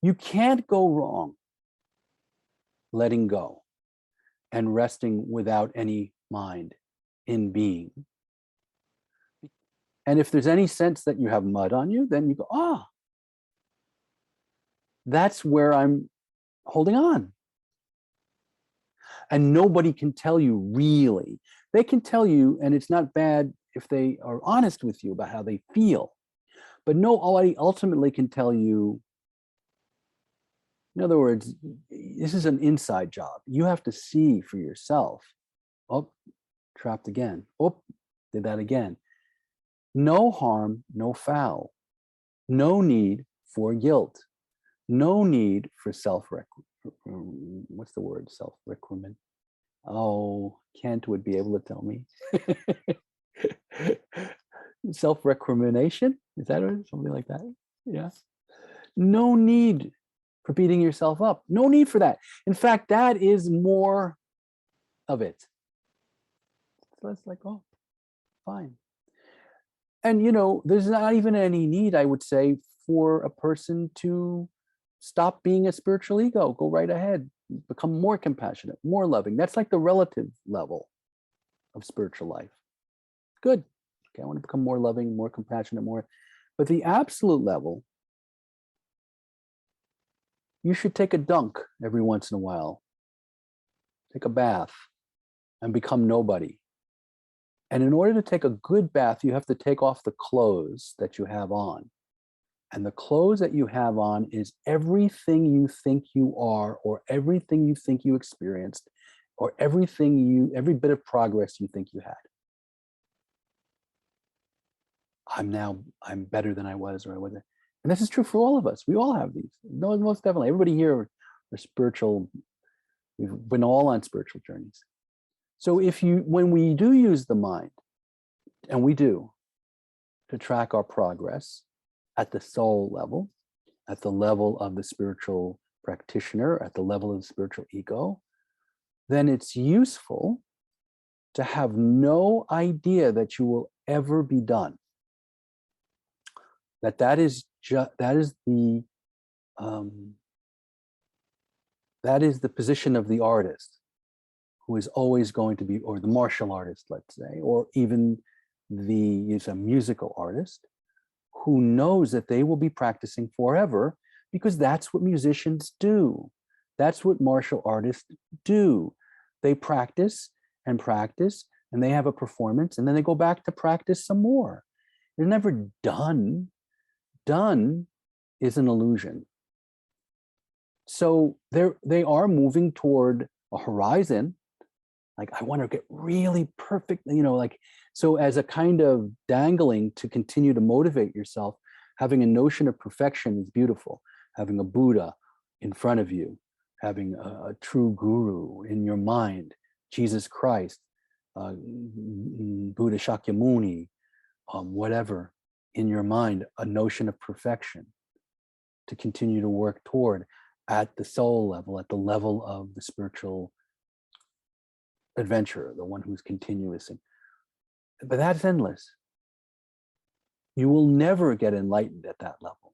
You can't go wrong letting go and resting without any mind in being. And if there's any sense that you have mud on you, then you go, ah, that's where I'm holding on. And nobody can tell you really. They can tell you, and it's not bad if they are honest with you about how they feel, but nobody ultimately can tell you. In other words, this is an inside job. You have to see for yourself. Oh, trapped again. Oh, did that again. No harm, no foul. No need for guilt. No need for what's the word? Self-recrimination. Oh, Kent would be able to tell me. Self-recrimination? Is that it? Something like that? Yeah. No need for beating yourself up. No need for that. In fact, that is more of it. So it's like, oh, fine. And, there's not even any need, I would say, for a person to stop being a spiritual ego. Go right ahead. Become more compassionate, more loving. That's like the relative level of spiritual life. Good. Okay, I want to become more loving, more compassionate, more. But the absolute level, you should take a dunk every once in a while. Take a bath and become nobody. And in order to take a good bath, you have to take off the clothes that you have on. And the clothes that you have on is everything you think you are, or everything you think you experienced, or every bit of progress you think you had. I'm better than I was, or I wasn't. And this is true for all of us. We all have these. No, most definitely. Everybody here are spiritual. We've been all on spiritual journeys. So when we do use the mind, and we do, to track our progress at the soul level, at the level of the spiritual practitioner, at the level of the spiritual ego, then it's useful to have no idea that you will ever be done. That is the position of the artist, who is always going to be, or the martial artist, let's say, or even a musical artist, who knows that they will be practicing forever, because that's what musicians do. That's what martial artists do. They practice, and they have a performance, and then they go back to practice some more. They're never done. Done is an illusion. So they are moving toward a horizon. Like, I want to get really perfect, so as a kind of dangling to continue to motivate yourself, having a notion of perfection is beautiful. Having a Buddha in front of you, having a true guru in your mind, Jesus Christ, Buddha Shakyamuni, whatever, in your mind, a notion of perfection to continue to work toward at the soul level, at the level of the spiritual adventurer, the one who's continuous. But that's endless. You will never get enlightened at that level.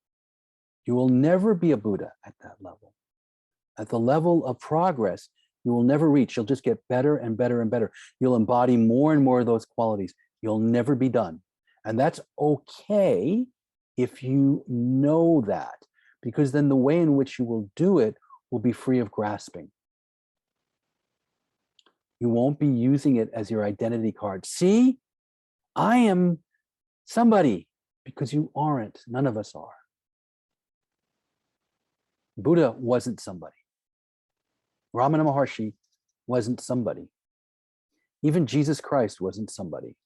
You will never be a Buddha at that level. At the level of progress, you will never reach. You'll just get better and better and better. You'll embody more and more of those qualities. You'll never be done. And that's okay if you know that, because then the way in which you will do it will be free of grasping. You won't be using it as your identity card. See, I am somebody, because you aren't. None of us are. Buddha wasn't somebody. Ramana Maharshi wasn't somebody. Even Jesus Christ wasn't somebody.